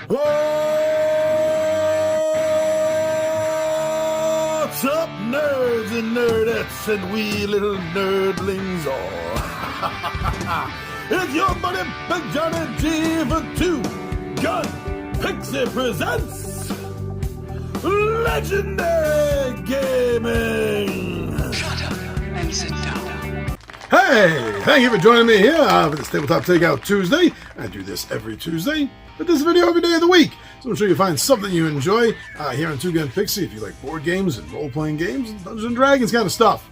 What's up, nerds and nerdettes and wee little nerdlings all? It's your buddy Big Johnny G for Two Gun Pixie presents Legendary Gaming. Shut up and sit down. Hey, thank you for joining me here for this Tabletop Takeout Tuesday. I do this every Tuesday, but this video every day of the week. So I'm sure you find something you enjoy here on Two Gun Pixie if you like board games and role-playing games and Dungeons and Dragons kind of stuff.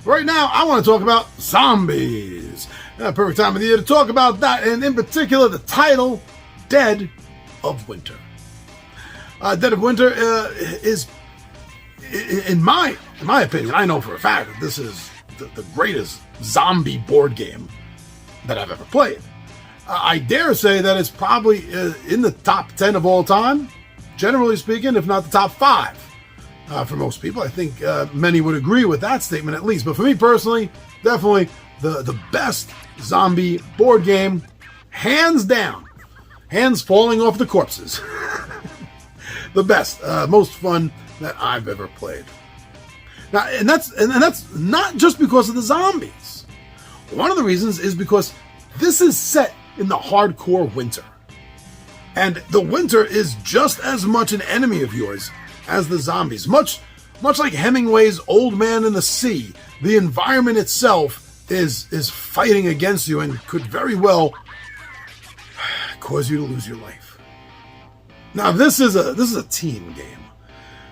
Right now, I want to talk about zombies. Perfect time of the year to talk about that, and in particular, the title, Dead of Winter. Dead of Winter is, in my opinion, I know for a fact that this is the greatest zombie board game that I've ever played. I dare say that it's probably in the top 10 of all time, generally speaking, if not the top 5. For most people, I think many would agree with that statement at least. But for me personally, definitely the best zombie board game, hands down. Hands falling off the corpses. The best, most fun that I've ever played. Now, and that's not just because of the zombies. One of the reasons is because this is set in the hardcore winter. And the winter is just as much an enemy of yours as the zombies. Much like Hemingway's Old Man in the Sea, the environment itself is fighting against you and could very well cause you to lose your life. Now, this is a team game.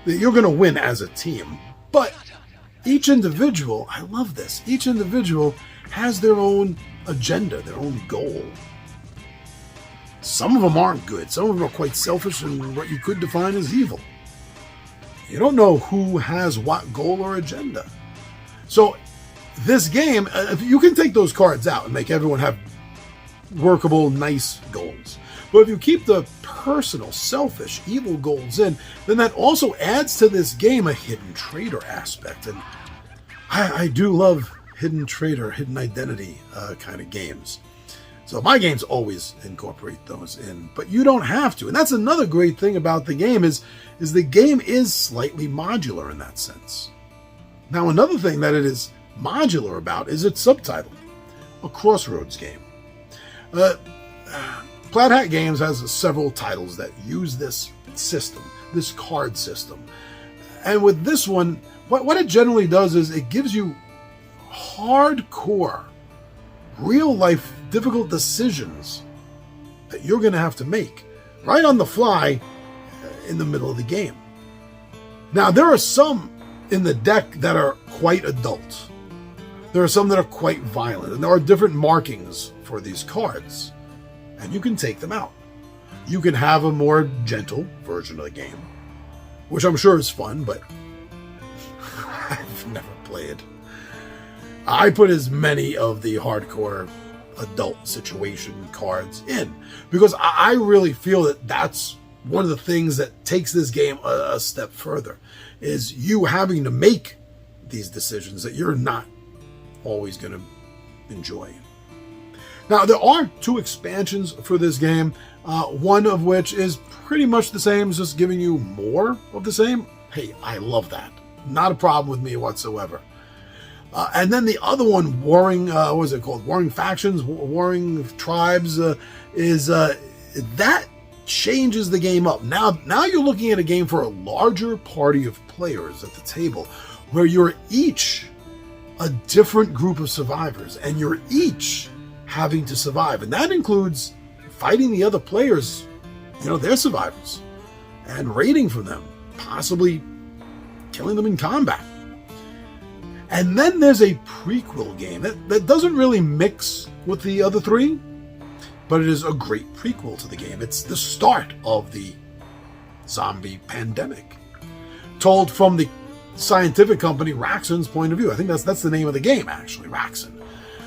You're going to win as a team. But each individual, I love this, each individual has their own agenda, their own goal. Some of them aren't good. Some of them are quite selfish and what you could define as evil. You don't know who has what goal or agenda. So this game, you can take those cards out and make everyone have workable, nice goals. But if you keep the personal, selfish, evil goals in, then that also adds to this game a hidden traitor aspect. And I do love hidden traitor, hidden identity kind of games. So my games always incorporate those in, but you don't have to. And that's another great thing about the game is the game is slightly modular in that sense. Now, another thing that it is modular about is its subtitle, a crossroads game. Plaid Hat Games has several titles that use this system, this card system. And with this one, what it generally does is it gives you hardcore, real-life, difficult decisions that you're going to have to make right on the fly in the middle of the game. Now, there are some in the deck that are quite adult. There are some that are quite violent, and there are different markings for these cards. And you can take them out. You can have a more gentle version of the game, which I'm sure is fun, but I've never played. I put as many of the hardcore adult situation cards in because I really feel that that's one of the things that takes this game a step further, is you having to make these decisions that you're not always going to enjoy. Now, there are 2 expansions for this game, one of which is pretty much the same, just giving you more of the same. Hey, I love that. Not a problem with me whatsoever. And then the other one, Warring, what was it called? Warring Factions, Warring Tribes, is that changes the game up. Now you're looking at a game for a larger party of players at the table, where you're each a different group of survivors, and you're each having to survive. And that includes fighting the other players, their survivors, and raiding for them, possibly killing them in combat. And then there's a prequel game that doesn't really mix with the other 3, but it is a great prequel to the game. It's the start of the zombie pandemic, told from the scientific company Raxon's point of view. I think that's the name of the game, actually, Raxon.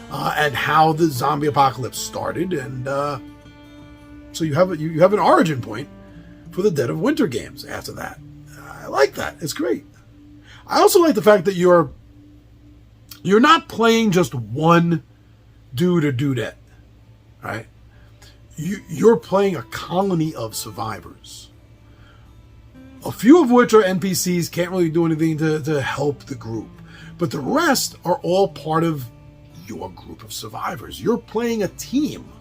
And how the zombie apocalypse started, and so you have an origin point for the Dead of Winter games after that. I like that. It's great. I also like the fact that you're not playing just one dude or dudette, right? you're playing a colony of survivors, a few of which are NPCs, can't really do anything to help the group. But the rest are all part of your group of survivors. You're playing a team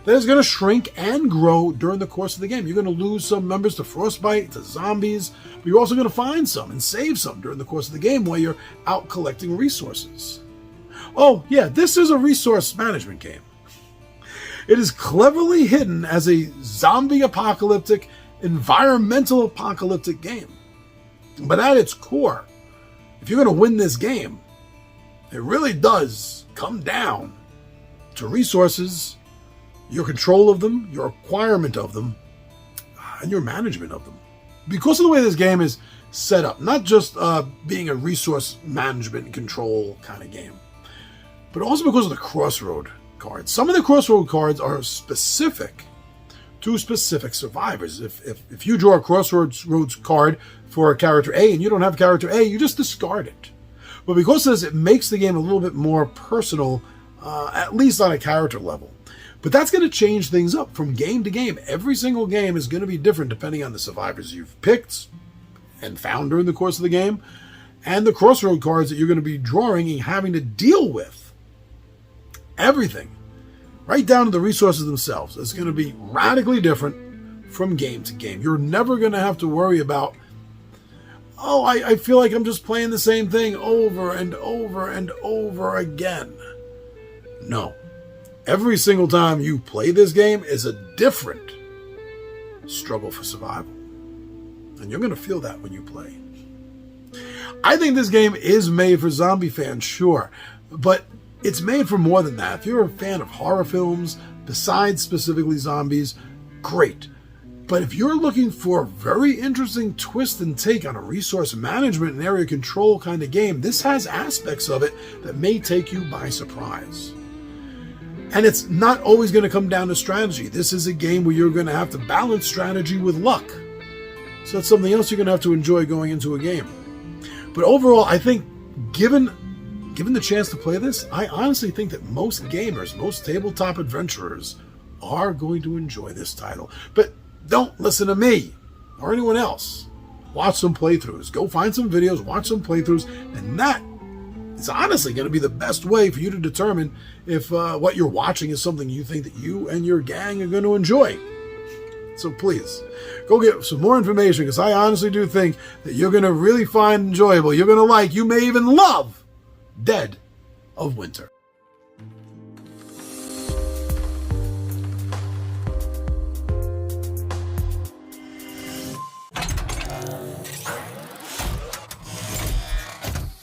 that is going to shrink and grow during the course of the game. You're going to lose some members to frostbite, to zombies, but you're also going to find some and save some during the course of the game while you're out collecting resources. Oh, yeah, this is a resource management game. It is cleverly hidden as a zombie apocalyptic, environmental apocalyptic game. But at its core, if you're going to win this game, it really does come down to resources, your control of them, your acquirement of them, and your management of them. Because of the way this game is set up, not just being a resource management and control kind of game, but also because of the crossroad cards. Some of the crossroad cards are specific to specific survivors. If you draw a crossroads card for a character A and you don't have character A, you just discard it. But because of this, it makes the game a little bit more personal, at least on a character level. But that's going to change things up from game to game. Every single game is going to be different depending on the survivors you've picked and found during the course of the game, and the crossroad cards that you're going to be drawing and having to deal with. Everything, right down to the resources themselves, is going to be radically different from game to game. You're never going to have to worry about, oh, I feel like I'm just playing the same thing over and over and over again. No. Every single time you play this game is a different struggle for survival. And you're going to feel that when you play. I think this game is made for zombie fans, sure. But it's made for more than that. If you're a fan of horror films, besides specifically zombies, great. But if you're looking for a very interesting twist and take on a resource management and area control kind of game, this has aspects of it that may take you by surprise. And it's not always going to come down to strategy. This is a game where you're going to have to balance strategy with luck. So that's something else you're going to have to enjoy going into a game. But overall, I think given the chance to play this, I honestly think that most gamers, most tabletop adventurers are going to enjoy this title. But don't listen to me or anyone else. Watch some playthroughs. Go find some videos, watch some playthroughs, and that is honestly going to be the best way for you to determine if what you're watching is something you think that you and your gang are going to enjoy. So please, go get some more information, because I honestly do think that you're going to really find enjoyable. You're going to like, you may even love Dead of Winter.